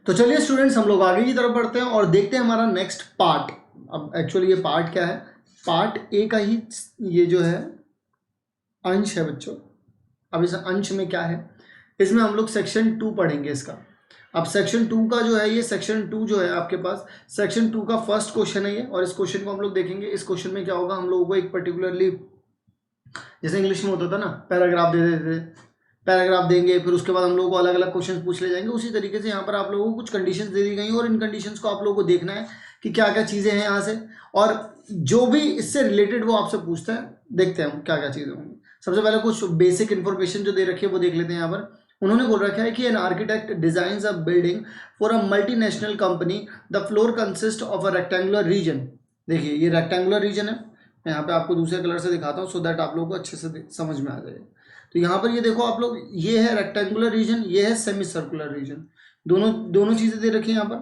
तो चलिए स्टूडेंट्स, हम लोग आगे की तरफ बढ़ते हैं और देखते हैं हमारा नेक्स्ट पार्ट। अब एक्चुअली ये पार्ट क्या है, पार्ट ए का ही ये जो है अंश है बच्चों। अब इस अंश में क्या है, इसमें हम लोग सेक्शन 2 पढ़ेंगे इसका। अब सेक्शन 2 का जो है, ये सेक्शन 2 जो है आपके पास, सेक्शन 2 का फर्स्ट क्वेश्चन है ये, और इस क्वेश्चन को हम लोग देखेंगे। इस क्वेश्चन में क्या होगा, हम लोगों को एक पर्टिकुलरली, जैसे इंग्लिश में होता था ना, पैराग्राफ दे देते थे, पैराग्राफ देंगे, फिर उसके बाद हम लोगों को अलग अलग क्वेश्चन पूछ ले जाएंगे। उसी तरीके से यहाँ पर आप लोगों को कुछ कंडीशंस दे दी गई और इन कंडीशंस को आप लोगों को देखना है कि क्या क्या चीज़ें हैं यहाँ से, और जो भी इससे रिलेटेड वो आपसे पूछता है, देखते हैं हम क्या क्या चीज़ें होंगी। सबसे पहले कुछ बेसिक इन्फॉर्मेशन जो दे रखी है वो देख लेते हैं। यहाँ पर उन्होंने बोल रखा है कि an architect designs a building for a multinational company, the floor consist of a rectangular reason. देखिए ये रेक्टेंगुलर रीजन है, मैं यहाँ पे आपको दूसरे कलर से दिखाता हूँ सो दैट आप लोगों को अच्छे से समझ में आ जाए। तो यहाँ पर ये देखो आप लोग, ये है रेक्टेंगुलर रीजन, ये है सेमी सर्कुलर रीजन, दोनों चीजें दे रखी है यहाँ पर,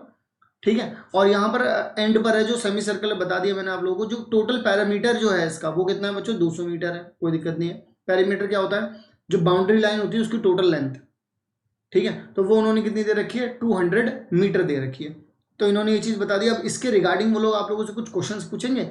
ठीक है। और यहाँ पर एंड पर है जो सेमी सर्कल बता दिया मैंने आप लोगों को। जो टोटल पैरामीटर जो है इसका वो कितना है बच्चों, 200 मीटर है, कोई दिक्कत नहीं है। पैरामीटर क्या होता है, जो बाउंड्री लाइन होती है उसकी टोटल लेंथ, ठीक है। तो वो उन्होंने कितनी दे रखी है, 200 मीटर दे रखी है। तो इन्होंने ये चीज बता दी। अब इसके रिगार्डिंग वो लोग आप लोगों से कुछ क्वेश्चंस पूछेंगे।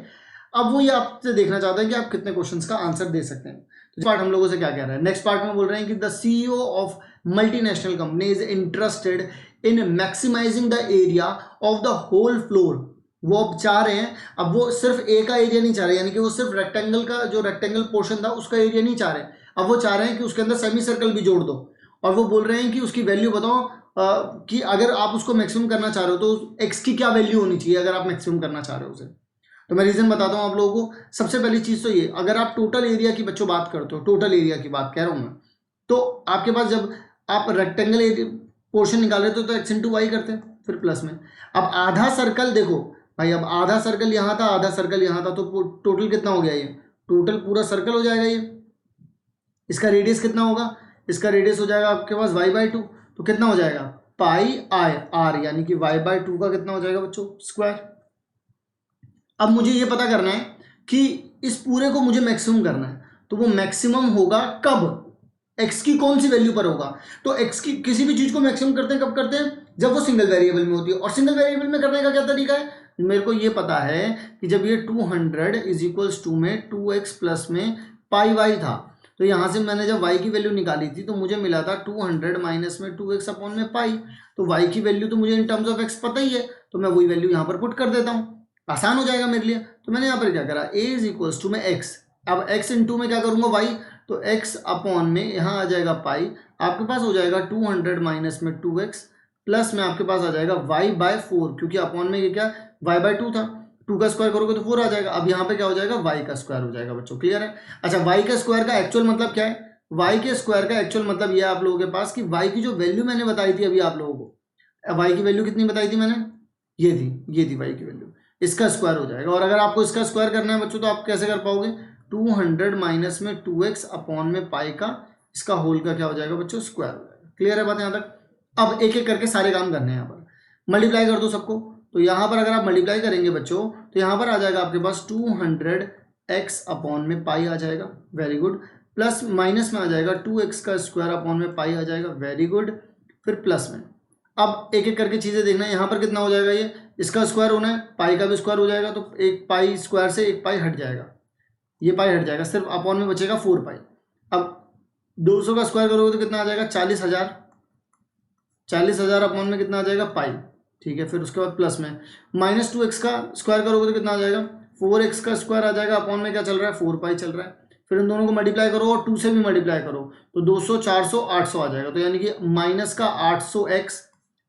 अब वो ये आपसे देखना चाहते हैं कि आप कितने क्वेश्चंस का आंसर दे सकते हैं। तो पार्ट हम लोगों से क्या कह रहा है, नेक्स्ट पार्ट में बोल रहे हैं कि the CEO of multinational company is interested in maximising the area of the whole floor. वो अब चाह रहे हैं, अब वो सिर्फ ए का एरिया नहीं चाह रहे, यानी कि वो सिर्फ रेक्टेंगल का, जो रेक्टेंगल पोर्शन था उसका एरिया नहीं चाह रहे, अब वो चाह रहे हैं कि उसके अंदर सेमी सर्कल भी जोड़ दो। और वो बोल रहे हैं कि उसकी वैल्यू बताओ, कि अगर आप उसको मैक्सिमम करना चाह रहे हो तो एक्स की क्या वैल्यू होनी चाहिए अगर आप मैक्सिमम करना चाह रहे हो उसे। तो मैं रीजन बताता हूँ आप लोगों को। सबसे पहली चीज तो ये, अगर आप टोटल एरिया की बच्चों बात करते हो, टोटल एरिया की बात कह रहा हूँ मैं, तो आपके पास जब आप रेक्टेंगल पोर्शन निकाल रहे थे तो एक्स इंटू वाई करते हैं, फिर प्लस में। अब आधा सर्कल देखो भाई, अब आधा सर्कल यहाँ था, आधा सर्कल यहाँ था, तो टोटल कितना हो गया, ये टोटल पूरा सर्कल हो जाएगा ये। इसका रेडियस कितना होगा, इसका रेडियस हो जाएगा आपके पास y/2, तो कितना हो जाएगा पाई आई आर, यानी कि y/2 का कितना हो जाएगा बच्चों, स्क्वायर। अब मुझे ये पता करना है कि इस पूरे को मुझे मैक्सिमम करना है, तो वो मैक्सिमम होगा कब, x की कौन सी वैल्यू पर होगा। तो x की किसी भी चीज को मैक्सिमम करते हैं कब करते हैं, जब वो सिंगल वेरिएबल में होती है। और सिंगल वेरिएबल में करने का क्या तरीका है, मेरे को ये पता है कि जब ये 200 इज इक्वल्स टू में 2x प्लस में पाई वाई था, तो यहाँ से मैंने जब y की वैल्यू निकाली थी तो मुझे मिला था 200 माइनस में 2x अपॉन में पाई। तो y की वैल्यू तो मुझे इन टर्म्स ऑफ x पता ही है, तो मैं वही वैल्यू यहाँ पर पुट कर देता हूँ, आसान हो जाएगा मेरे लिए। तो मैंने यहाँ पर क्या करा, a इज इक्वल्स टू में x, अब x इंटू में क्या करूँगा y, तो x अपॉन में यहाँ आ जाएगा पाई, आपके पास हो जाएगा 200 माइनस में 2x प्लस में आपके पास आ जाएगा y/4, क्योंकि अपॉन में ये क्या y/2 था, 2 का स्क्वायर करोगे तो 4 आ जाएगा। अब यहाँ पे क्या हो जाएगा, y का स्क्वायर हो जाएगा बच्चों, क्लियर है। अच्छा, y के स्क्वायर का एक्चुअल मतलब क्या है, y के स्क्वायर का एक्चुअल मतलब ये आप लोगों के पास कि y की जो वैल्यू मैंने बताई थी अभी आप लोगों को, y की वैल्यू कितनी बताई थी मैंने, ये थी y की वैल्यू, इसका स्क्वायर हो जाएगा। और अगर आपको इसका स्क्वायर करना है बच्चों तो आप कैसे कर पाओगे, 200 माइनस में 2x अपॉन में पाई का, इसका होल का क्या हो जाएगा बच्चों, स्क्वायर हो जाएगा। क्लियर है बात यहाँ तक। अब एक एक करके सारे काम करने हैं, यहाँ पर मल्टीप्लाई कर दो सबको। तो यहाँ पर अगर आप मल्टीप्लाई करेंगे बच्चों तो यहाँ पर आ जाएगा आपके पास 200x अपॉन में पाई आ जाएगा, वेरी गुड, प्लस माइनस में आ जाएगा 2x का स्क्वायर अपॉन में पाई आ जाएगा, वेरी गुड, फिर प्लस में। अब एक एक करके चीज़ें देखना है, यहाँ पर कितना हो जाएगा, ये इसका स्क्वायर होना है, पाई का भी स्क्वायर हो जाएगा, तो एक पाई स्क्वायर से एक पाई हट जाएगा, ये पाई हट जाएगा, सिर्फ अपॉन में बचेगा 4 पाई। अब 200 का स्क्वायर करोगे तो कितना आ जाएगा, 40,000, 40,000 अपॉन में कितना आ जाएगा, पाई, ठीक है। फिर उसके बाद प्लस में माइनस 2x का स्क्वायर करोगे तो कितना आ जाएगा, 4x का स्क्वायर आ जाएगा, अपॉन में क्या चल रहा है, 4 पाई चल रहा है। फिर इन दोनों को मल्टीप्लाई करो और 2 से भी मल्टीप्लाई करो तो 200, 400, 800 आ जाएगा, तो यानी कि माइनस का 800x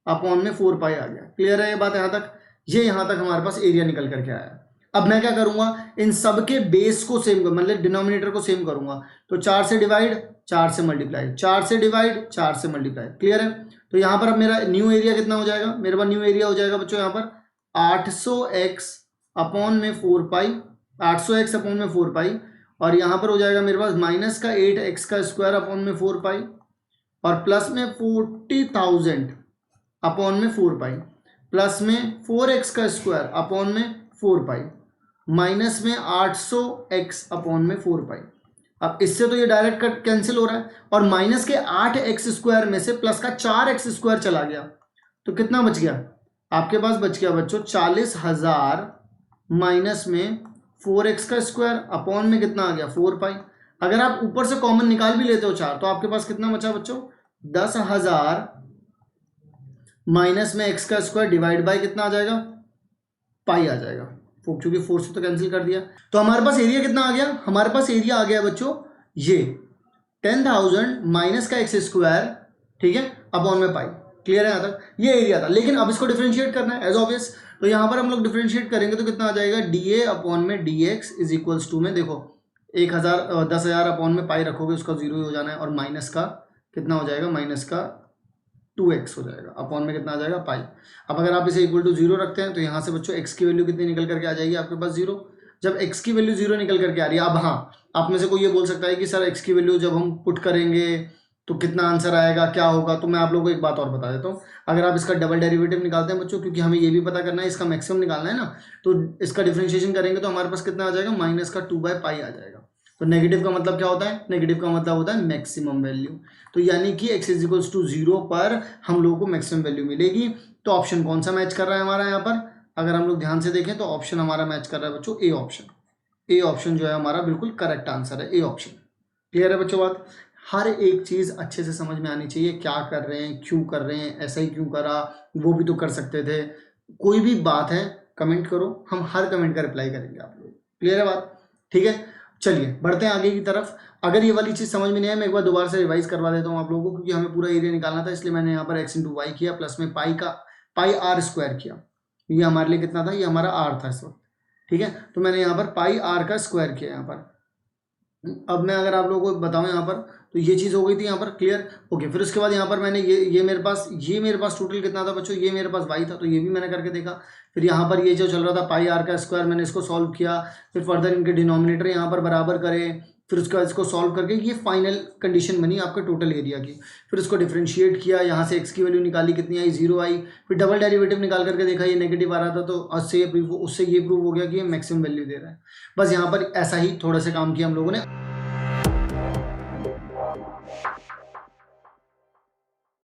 अपॉन में 4 पाई आ गया। क्लियर है ये बात यहाँ तक, ये यहाँ तक हमारे पास एरिया निकल करके आया। अब मैं क्या करूंगा, इन सब के बेस को सेम, मतलब डिनोमिनेटर को सेम करूंगा, तो 4 से डिवाइड, 4 से मल्टीप्लाई, 4 से डिवाइड, 4 से मल्टीप्लाई, क्लियर है। तो यहाँ पर अब मेरा न्यू एरिया कितना हो जाएगा, मेरे पास न्यू एरिया हो जाएगा बच्चों यहाँ पर 800x अपॉन में 4 पाई, 800x अपॉन में 4 पाई, और यहाँ पर हो जाएगा मेरे पास माइनस का 8x का स्क्वायर अपॉन में 4 पाई, और प्लस में 40,000 अपॉन में 4 पाई, प्लस में 4x का स्क्वायर अपॉन में 4 पाई, माइनस में 800x अपॉन में 4 पाई। अब इससे तो ये डायरेक्ट कट कैंसिल हो रहा है, और माइनस के 8x स्क्वायर में से प्लस का 4x स्क्वायर चला गया, तो कितना बच गया आपके पास? बच गया बच्चों 40,000 माइनस में 4x का स्क्वायर अपॉन में कितना आ गया 4 पाई। अगर आप ऊपर से कॉमन निकाल भी लेते हो 4 तो आपके पास कितना बचा बच्चों? 10,000 माइनस में x का स्क्वायर डिवाइड बाय कितना आ जाएगा? पाई आ जाएगा, क्योंकि 4 से तो कैंसिल कर दिया। तो हमारे पास एरिया कितना आ गया? हमारे पास एरिया आ गया बच्चों ये 10,000 माइनस का एक्स स्क्वायर, ठीक है, अपॉन में पाई। क्लियर है यहाँ तक? ये एरिया था। लेकिन अब इसको डिफरेंशिएट करना है एज ऑब्वियस, तो यहाँ पर हम लोग डिफरेंशिएट करेंगे तो कितना आ जाएगा? डी ए अपॉन में D X is equals to में देखो 10,000 अपॉन में पाई रखोगे उसका 0 ही हो जाना है, और माइनस का कितना हो जाएगा? माइनस का 2x हो जाएगा, अपॉन में कितना आ जाएगा? पाई। अब अगर आप इसे इक्वल टू 0 रखते हैं तो यहाँ से बच्चों x की वैल्यू कितनी निकल करके आ जाएगी आपके पास? 0। जब x की वैल्यू 0 निकल करके आ रही है, अब हाँ, आप में से कोई ये बोल सकता है कि सर x की वैल्यू जब हम पुट करेंगे तो कितना आंसर आएगा, क्या होगा? तो मैं आप लोगों को एक बात और बता देता हूँ। अगर आप इसका डबल डेरिवेटिव निकालते हैं बच्चों, क्योंकि हमें ये भी पता करना है इसका मैक्सिमम निकालना है ना, तो इसका डिफरेंशिएशन करेंगे तो हमारे पास कितना आ जाएगा? माइनस का 2/पाई आ जाएगा। तो नेगेटिव का मतलब क्या होता है? नेगेटिव का मतलब होता है मैक्सिमम वैल्यू। तो यानी कि x इज इक्वल्स टू 0 पर हम लोगों को मैक्सिमम वैल्यू मिलेगी। तो ऑप्शन कौन सा मैच कर रहा है हमारा यहाँ पर? अगर हम लोग ध्यान से देखें तो ऑप्शन हमारा मैच कर रहा है बच्चों ए ऑप्शन। ए ऑप्शन जो है हमारा बिल्कुल करेक्ट आंसर है, ए ऑप्शन। क्लियर है बच्चों बात? हर एक चीज़ अच्छे से समझ में आनी चाहिए, क्या कर रहे हैं, क्यों कर रहे हैं, ऐसा ही क्यों करा, वो भी तो कर सकते थे। कोई भी बात है कमेंट करो, हम हर कमेंट का रिप्लाई करेंगे आप लोग। क्लियर है बात? ठीक है, चलिए बढ़ते हैं आगे की तरफ। अगर ये वाली चीज़ समझ में नहीं है, मैं एक बार दोबारा से रिवाइज करवा देता हूँ आप लोगों को, क्योंकि हमें पूरा एरिया निकालना था, इसलिए मैंने यहाँ पर x इंटू वाई किया, प्लस में पाई आर स्क्वायर किया। ये हमारे लिए कितना था? ये हमारा r था इस वक्त, ठीक है। तो मैंने यहाँ पर पाई आर का स्क्वायर किया यहाँ पर। अब मैं अगर आप लोगों को बताऊँ यहाँ पर, तो ये चीज़ हो गई थी यहाँ पर। क्लियर? ओके। फिर उसके बाद यहाँ पर मैंने ये मेरे पास टोटल कितना था बच्चों? ये मेरे पास y था, तो ये भी मैंने करके देखा। फिर यहाँ पर ये जो चल रहा था पाई आर का स्क्वायर, मैंने इसको सॉल्व किया। फिर फर्दर इनके डिनोमिनेटर यहाँ पर बराबर करे, फिर उसके बाद इसको सॉल्व करके ये फाइनल कंडीशन बनी आपके टोटल एरिया की। फिर उसको डिफरेंशिएट किया, यहाँ से x की वैल्यू निकाली, कितनी आई? 0 आई। फिर डबल डेरिवेटिव निकाल करके देखा, ये नेगेटिव आ रहा था, तो उससे ये प्रूव हो गया कि ये मैक्सिमम वैल्यू दे रहा है। बस यहाँ पर ऐसा ही थोड़ा सा काम किया हम लोगों ने।